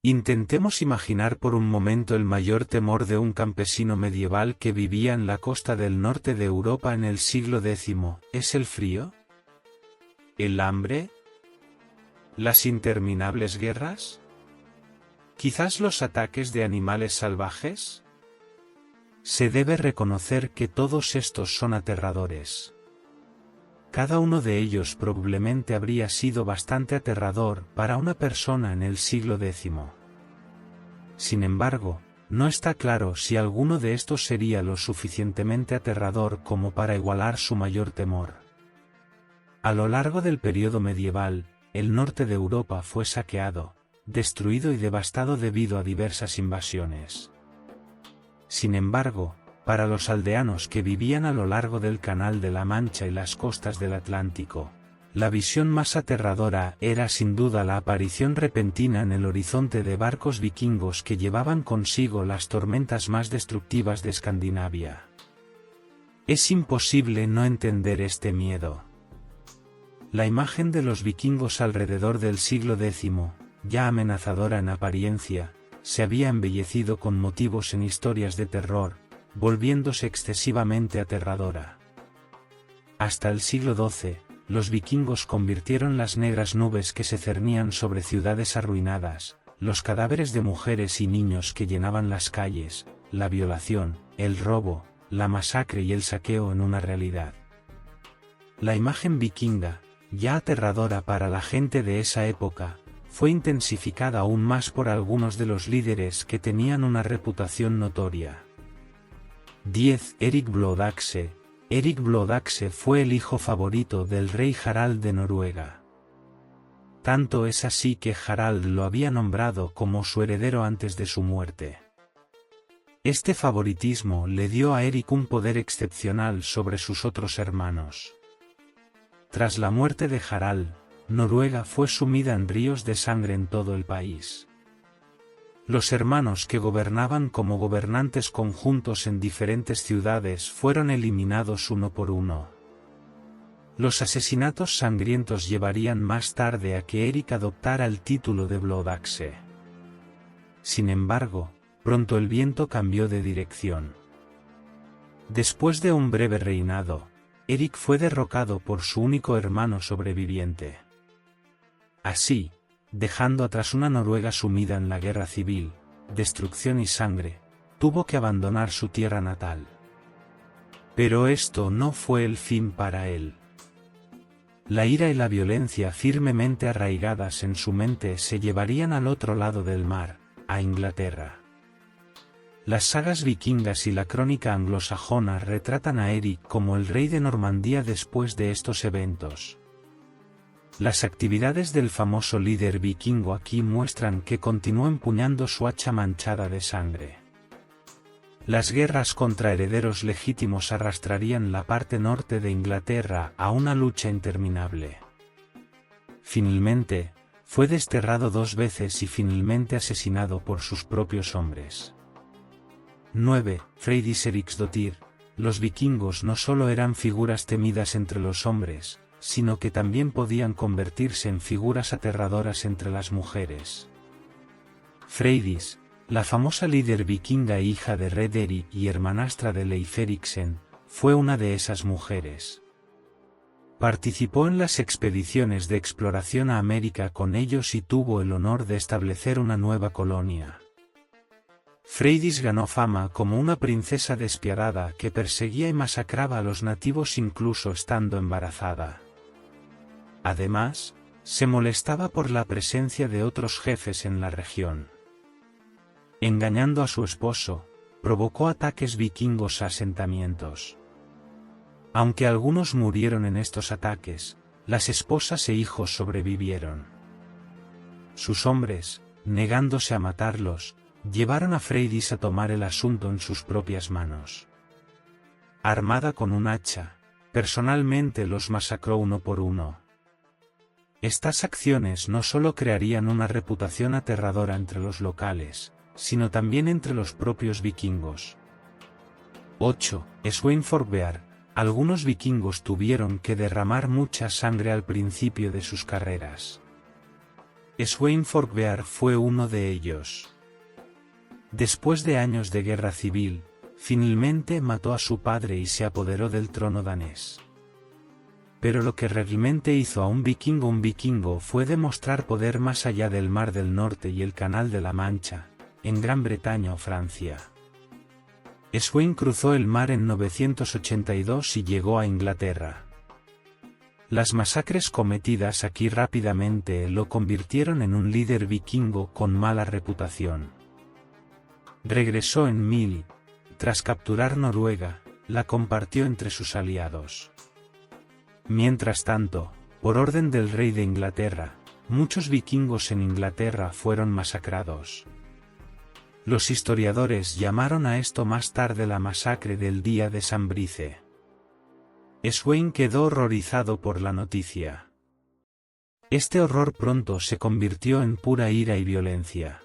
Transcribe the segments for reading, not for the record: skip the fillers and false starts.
Intentemos imaginar por un momento el mayor temor de un campesino medieval que vivía en la costa del norte de Europa en el siglo X. ¿Es el frío? ¿El hambre? ¿Las interminables guerras? ¿Quizás los ataques de animales salvajes? Se debe reconocer que todos estos son aterradores. Cada uno de ellos probablemente habría sido bastante aterrador para una persona en el siglo X. Sin embargo, no está claro si alguno de estos sería lo suficientemente aterrador como para igualar su mayor temor. A lo largo del período medieval, el norte de Europa fue saqueado, destruido y devastado debido a diversas invasiones. Sin embargo, para los aldeanos que vivían a lo largo del Canal de la Mancha y las costas del Atlántico, la visión más aterradora era sin duda la aparición repentina en el horizonte de barcos vikingos que llevaban consigo las tormentas más destructivas de Escandinavia. Es imposible no entender este miedo. La imagen de los vikingos alrededor del siglo X, ya amenazadora en apariencia, se había embellecido con motivos en historias de terror, volviéndose excesivamente aterradora. Hasta el siglo XII, los vikingos convirtieron las negras nubes que se cernían sobre ciudades arruinadas, los cadáveres de mujeres y niños que llenaban las calles, la violación, el robo, la masacre y el saqueo en una realidad. La imagen vikinga, ya aterradora para la gente de esa época, fue intensificada aún más por algunos de los líderes que tenían una reputación notoria. 10. Erik Bloodaxe. Erik Bloodaxe fue el hijo favorito del rey Harald de Noruega. Tanto es así que Harald lo había nombrado como su heredero antes de su muerte. Este favoritismo le dio a Erik un poder excepcional sobre sus otros hermanos. Tras la muerte de Harald, Noruega fue sumida en ríos de sangre en todo el país. Los hermanos que gobernaban como gobernantes conjuntos en diferentes ciudades fueron eliminados uno por uno. Los asesinatos sangrientos llevarían más tarde a que Erik adoptara el título de Bloodaxe. Sin embargo, pronto el viento cambió de dirección. Después de un breve reinado, Erik fue derrocado por su único hermano sobreviviente. Así, dejando atrás una Noruega sumida en la guerra civil, destrucción y sangre, tuvo que abandonar su tierra natal. Pero esto no fue el fin para él. La ira y la violencia firmemente arraigadas en su mente se llevarían al otro lado del mar, a Inglaterra. Las sagas vikingas y la crónica anglosajona retratan a Erik como el rey de Normandía después de estos eventos. Las actividades del famoso líder vikingo aquí muestran que continuó empuñando su hacha manchada de sangre. Las guerras contra herederos legítimos arrastrarían la parte norte de Inglaterra a una lucha interminable. Finalmente, fue desterrado 2 veces y finalmente asesinado por sus propios hombres. 9. Freydis Eriksdottir. Los vikingos no solo eran figuras temidas entre los hombres, sino que también podían convertirse en figuras aterradoras entre las mujeres. Freydis, la famosa líder vikinga e hija de Red Erik y hermanastra de Leif Eriksen, fue una de esas mujeres. Participó en las expediciones de exploración a América con ellos y tuvo el honor de establecer una nueva colonia. Freydis ganó fama como una princesa despiadada que perseguía y masacraba a los nativos incluso estando embarazada. Además, se molestaba por la presencia de otros jefes en la región. Engañando a su esposo, provocó ataques vikingos a asentamientos. Aunque algunos murieron en estos ataques, las esposas e hijos sobrevivieron. Sus hombres, negándose a matarlos, llevaron a Freydis a tomar el asunto en sus propias manos. Armada con un hacha, personalmente los masacró uno por uno. Estas acciones no solo crearían una reputación aterradora entre los locales, sino también entre los propios vikingos. 8. Sveinforbear. Algunos vikingos tuvieron que derramar mucha sangre al principio de sus carreras. Sweyn Forkbeard fue uno de ellos. Después de años de guerra civil, finalmente mató a su padre y se apoderó del trono danés. Pero lo que realmente hizo a un vikingo fue demostrar poder más allá del Mar del Norte y el Canal de la Mancha, en Gran Bretaña o Francia. Sweyn cruzó el mar en 982 y llegó a Inglaterra. Las masacres cometidas aquí rápidamente lo convirtieron en un líder vikingo con mala reputación. Regresó en 1000, tras capturar Noruega, la compartió entre sus aliados. Mientras tanto, por orden del rey de Inglaterra, muchos vikingos en Inglaterra fueron masacrados. Los historiadores llamaron a esto más tarde la masacre del día de San Brice. Sweyn quedó horrorizado por la noticia. Este horror pronto se convirtió en pura ira y violencia.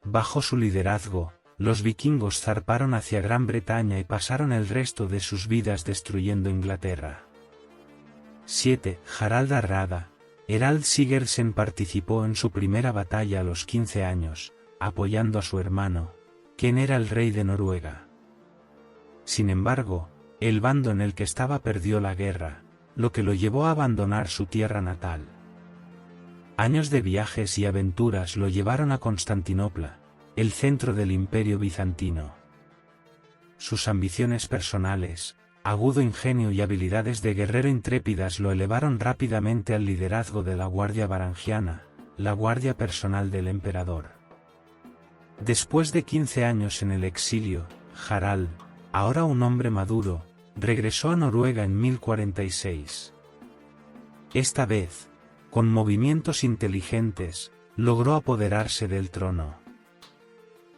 Bajo su liderazgo, los vikingos zarparon hacia Gran Bretaña y pasaron el resto de sus vidas destruyendo Inglaterra. 7. Harald Hardrada. Harald Sigurdsson participó en su primera batalla a los 15 años, apoyando a su hermano, quien era el rey de Noruega. Sin embargo, el bando en el que estaba perdió la guerra, lo que lo llevó a abandonar su tierra natal. Años de viajes y aventuras lo llevaron a Constantinopla, el centro del Imperio bizantino. Sus ambiciones personales, agudo ingenio y habilidades de guerrero intrépidas lo elevaron rápidamente al liderazgo de la Guardia Varangiana, la guardia personal del emperador. Después de 15 años en el exilio, Harald, ahora un hombre maduro, regresó a Noruega en 1046. Esta vez, con movimientos inteligentes, logró apoderarse del trono.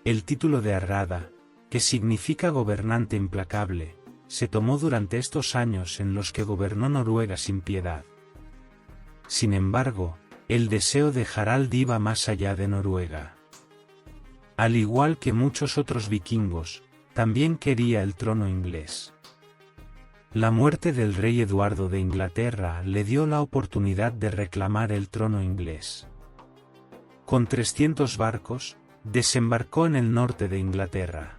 El título de Hardrada, que significa gobernante implacable, se tomó durante estos años en los que gobernó Noruega sin piedad. Sin embargo, el deseo de Harald iba más allá de Noruega. Al igual que muchos otros vikingos, también quería el trono inglés. La muerte del rey Eduardo de Inglaterra le dio la oportunidad de reclamar el trono inglés. Con 300 barcos, desembarcó en el norte de Inglaterra.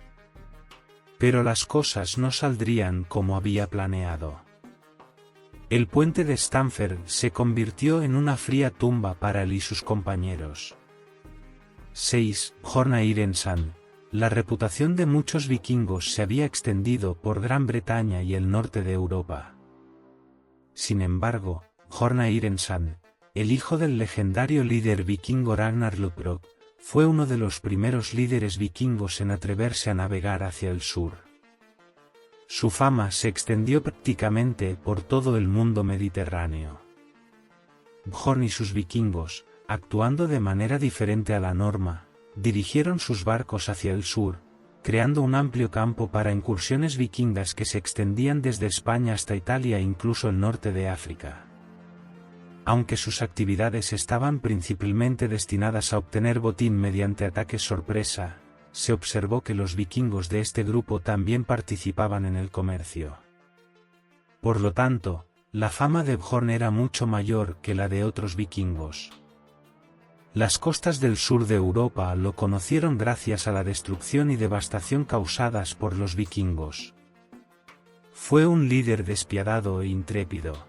Pero las cosas no saldrían como había planeado. El puente de Stamford se convirtió en una fría tumba para él y sus compañeros. 6. Horna-Irensand. La reputación de muchos vikingos se había extendido por Gran Bretaña y el norte de Europa. Sin embargo, Horna-Irensand, el hijo del legendario líder vikingo Ragnar Lothbrok, fue uno de los primeros líderes vikingos en atreverse a navegar hacia el sur. Su fama se extendió prácticamente por todo el mundo mediterráneo. Bjorn y sus vikingos, actuando de manera diferente a la norma, dirigieron sus barcos hacia el sur, creando un amplio campo para incursiones vikingas que se extendían desde España hasta Italia e incluso el norte de África. Aunque sus actividades estaban principalmente destinadas a obtener botín mediante ataques sorpresa, se observó que los vikingos de este grupo también participaban en el comercio. Por lo tanto, la fama de Bjorn era mucho mayor que la de otros vikingos. Las costas del sur de Europa lo conocieron gracias a la destrucción y devastación causadas por los vikingos. Fue un líder despiadado e intrépido.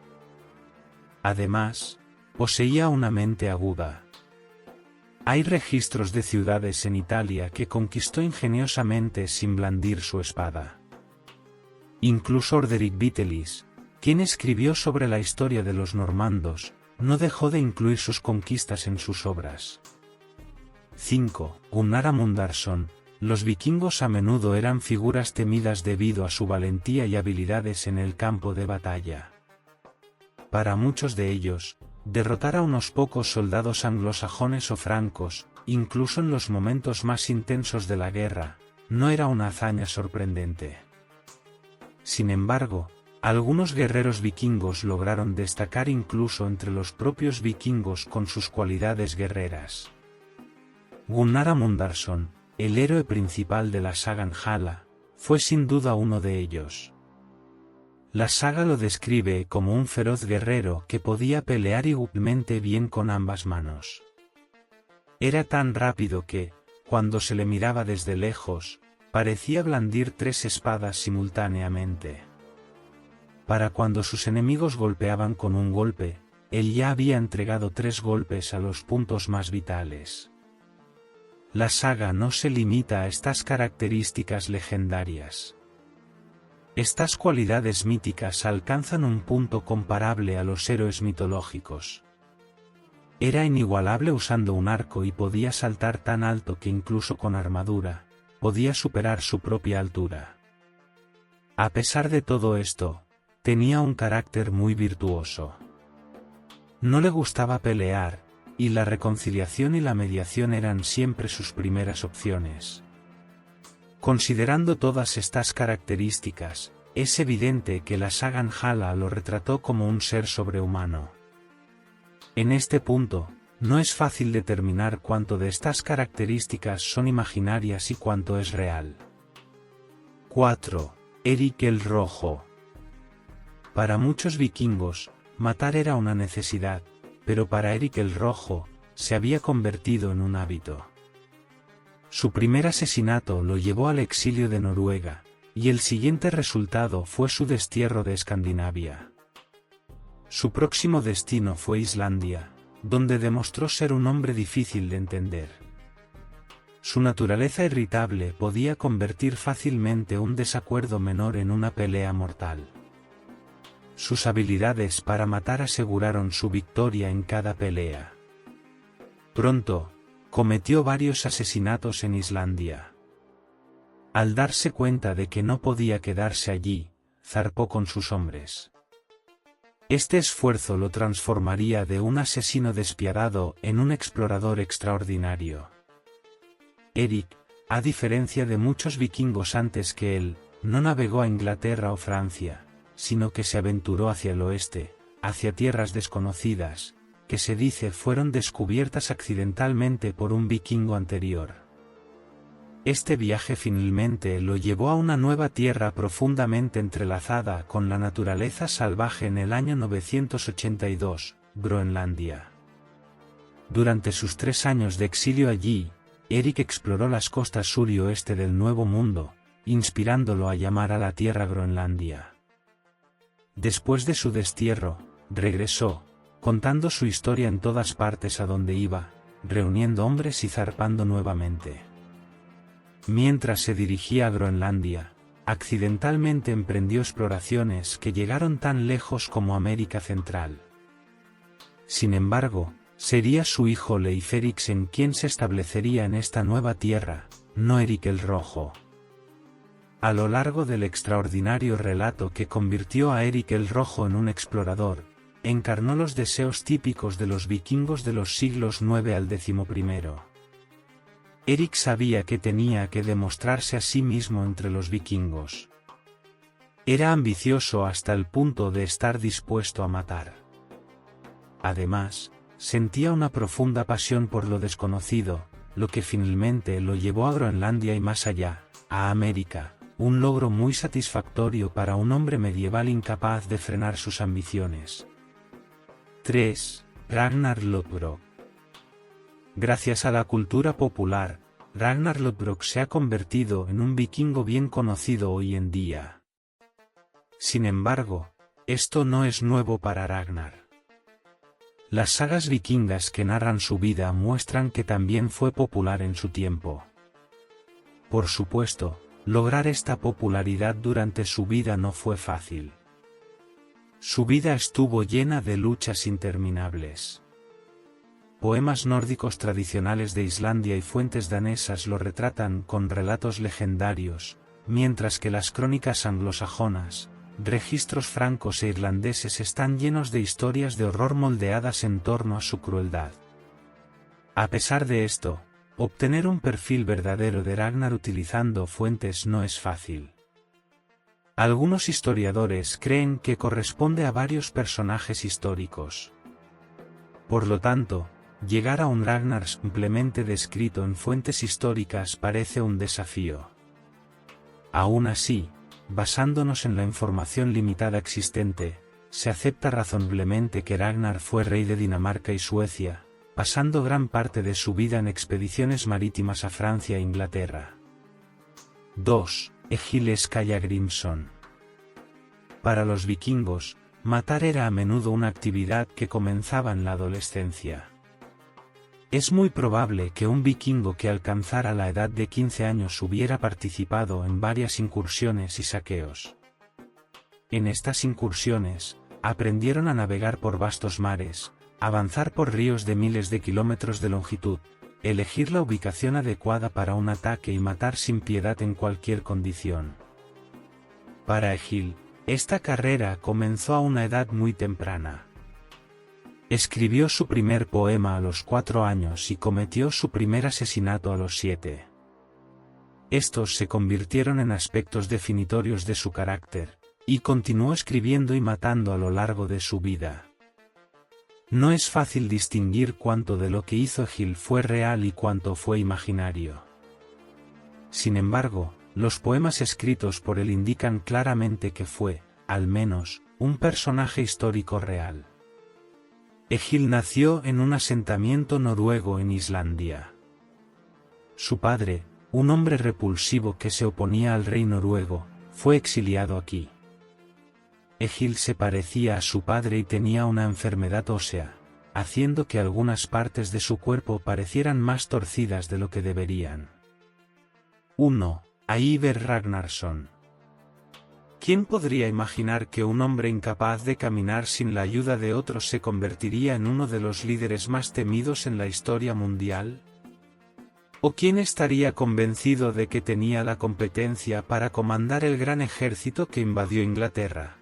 Además, poseía una mente aguda. Hay registros de ciudades en Italia que conquistó ingeniosamente sin blandir su espada. Incluso Orderic Vitelis, quien escribió sobre la historia de los normandos, no dejó de incluir sus conquistas en sus obras. 5. Gunnar Ammundarson. Los vikingos a menudo eran figuras temidas debido a su valentía y habilidades en el campo de batalla. Para muchos de ellos, derrotar a unos pocos soldados anglosajones o francos, incluso en los momentos más intensos de la guerra, no era una hazaña sorprendente. Sin embargo, algunos guerreros vikingos lograron destacar incluso entre los propios vikingos con sus cualidades guerreras. Gunnar Ammundarson, el héroe principal de la saga Valhalla, fue sin duda uno de ellos. La saga lo describe como un feroz guerrero que podía pelear igualmente bien con ambas manos. Era tan rápido que, cuando se le miraba desde lejos, parecía blandir 3 espadas simultáneamente. Para cuando sus enemigos golpeaban con un golpe, él ya había entregado 3 golpes a los puntos más vitales. La saga no se limita a estas características legendarias. Estas cualidades míticas alcanzan un punto comparable a los héroes mitológicos. Era inigualable usando un arco y podía saltar tan alto que incluso con armadura, podía superar su propia altura. A pesar de todo esto, tenía un carácter muy virtuoso. No le gustaba pelear, y la reconciliación y la mediación eran siempre sus primeras opciones. Considerando todas estas características, es evidente que la saga Valhalla lo retrató como un ser sobrehumano. En este punto, no es fácil determinar cuánto de estas características son imaginarias y cuánto es real. 4. Erik el Rojo. Para muchos vikingos, matar era una necesidad, pero para Erik el Rojo, se había convertido en un hábito. Su primer asesinato lo llevó al exilio de Noruega, y el siguiente resultado fue su destierro de Escandinavia. Su próximo destino fue Islandia, donde demostró ser un hombre difícil de entender. Su naturaleza irritable podía convertir fácilmente un desacuerdo menor en una pelea mortal. Sus habilidades para matar aseguraron su victoria en cada pelea. Pronto, cometió varios asesinatos en Islandia. Al darse cuenta de que no podía quedarse allí, zarpó con sus hombres. Este esfuerzo lo transformaría de un asesino despiadado en un explorador extraordinario. Erik, a diferencia de muchos vikingos antes que él, no navegó a Inglaterra o Francia, sino que se aventuró hacia el oeste, hacia tierras desconocidas, que se dice fueron descubiertas accidentalmente por un vikingo anterior. Este viaje finalmente lo llevó a una nueva tierra profundamente entrelazada con la naturaleza salvaje en el año 982, Groenlandia. Durante sus 3 años de exilio allí, Erik exploró las costas sur y oeste del Nuevo Mundo, inspirándolo a llamar a la tierra Groenlandia. Después de su destierro, regresó, contando su historia en todas partes a donde iba, reuniendo hombres y zarpando nuevamente. Mientras se dirigía a Groenlandia, accidentalmente emprendió exploraciones que llegaron tan lejos como América Central. Sin embargo, sería su hijo Leif Erikson quien se establecería en esta nueva tierra, no Erik el Rojo. A lo largo del extraordinario relato que convirtió a Erik el Rojo en un explorador, encarnó los deseos típicos de los vikingos de los siglos IX al XI. Erik sabía que tenía que demostrarse a sí mismo entre los vikingos. Era ambicioso hasta el punto de estar dispuesto a matar. Además, sentía una profunda pasión por lo desconocido, lo que finalmente lo llevó a Groenlandia y más allá, a América, un logro muy satisfactorio para un hombre medieval incapaz de frenar sus ambiciones. 3. Ragnar Lodbrok. Gracias a la cultura popular, Ragnar Lodbrok se ha convertido en un vikingo bien conocido hoy en día. Sin embargo, esto no es nuevo para Ragnar. Las sagas vikingas que narran su vida muestran que también fue popular en su tiempo. Por supuesto, lograr esta popularidad durante su vida no fue fácil. Su vida estuvo llena de luchas interminables. Poemas nórdicos tradicionales de Islandia y fuentes danesas lo retratan con relatos legendarios, mientras que las crónicas anglosajonas, registros francos e irlandeses están llenos de historias de horror moldeadas en torno a su crueldad. A pesar de esto, obtener un perfil verdadero de Ragnar utilizando fuentes no es fácil. Algunos historiadores creen que corresponde a varios personajes históricos. Por lo tanto, llegar a un Ragnar simplemente descrito en fuentes históricas parece un desafío. Aún así, basándonos en la información limitada existente, se acepta razonablemente que Ragnar fue rey de Dinamarca y Suecia, pasando gran parte de su vida en expediciones marítimas a Francia e Inglaterra. 2. Egil Skallagrimson. Para los vikingos, matar era a menudo una actividad que comenzaba en la adolescencia. Es muy probable que un vikingo que alcanzara la edad de 15 años hubiera participado en varias incursiones y saqueos. En estas incursiones, aprendieron a navegar por vastos mares, avanzar por ríos de miles de kilómetros de longitud, elegir la ubicación adecuada para un ataque y matar sin piedad en cualquier condición. Para Egil, esta carrera comenzó a una edad muy temprana. Escribió su primer poema a los 4 años y cometió su primer asesinato a los 7. Estos se convirtieron en aspectos definitorios de su carácter, y continuó escribiendo y matando a lo largo de su vida. No es fácil distinguir cuánto de lo que hizo Egil fue real y cuánto fue imaginario. Sin embargo, los poemas escritos por él indican claramente que fue, al menos, un personaje histórico real. Egil nació en un asentamiento noruego en Islandia. Su padre, un hombre repulsivo que se oponía al rey noruego, fue exiliado aquí. Egil se parecía a su padre y tenía una enfermedad ósea, haciendo que algunas partes de su cuerpo parecieran más torcidas de lo que deberían. 1. Eivor Ragnarsson. ¿Quién podría imaginar que un hombre incapaz de caminar sin la ayuda de otros se convertiría en uno de los líderes más temidos en la historia mundial? ¿O quién estaría convencido de que tenía la competencia para comandar el gran ejército que invadió Inglaterra?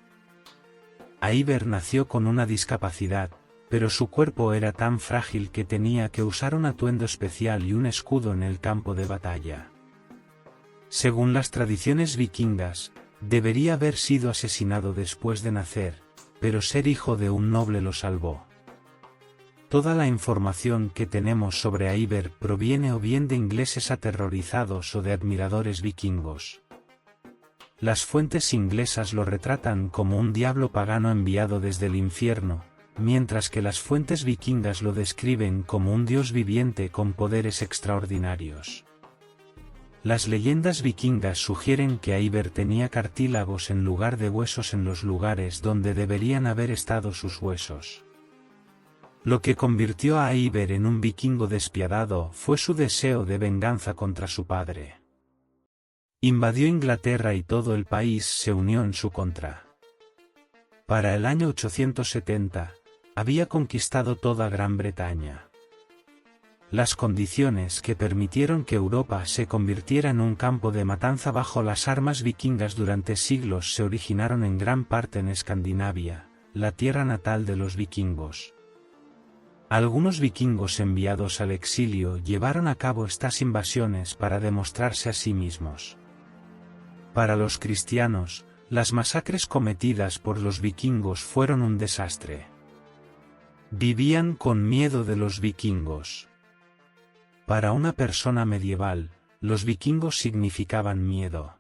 Eivor nació con una discapacidad, pero su cuerpo era tan frágil que tenía que usar un atuendo especial y un escudo en el campo de batalla. Según las tradiciones vikingas, debería haber sido asesinado después de nacer, pero ser hijo de un noble lo salvó. Toda la información que tenemos sobre Eivor proviene o bien de ingleses aterrorizados o de admiradores vikingos. Las fuentes inglesas lo retratan como un diablo pagano enviado desde el infierno, mientras que las fuentes vikingas lo describen como un dios viviente con poderes extraordinarios. Las leyendas vikingas sugieren que Eivor tenía cartílagos en lugar de huesos en los lugares donde deberían haber estado sus huesos. Lo que convirtió a Eivor en un vikingo despiadado fue su deseo de venganza contra su padre. Invadió Inglaterra y todo el país se unió en su contra. Para el año 870, había conquistado toda Gran Bretaña. Las condiciones que permitieron que Europa se convirtiera en un campo de matanza bajo las armas vikingas durante siglos se originaron en gran parte en Escandinavia, la tierra natal de los vikingos. Algunos vikingos enviados al exilio llevaron a cabo estas invasiones para demostrarse a sí mismos. Para los cristianos, las masacres cometidas por los vikingos fueron un desastre. Vivían con miedo de los vikingos. Para una persona medieval, los vikingos significaban miedo.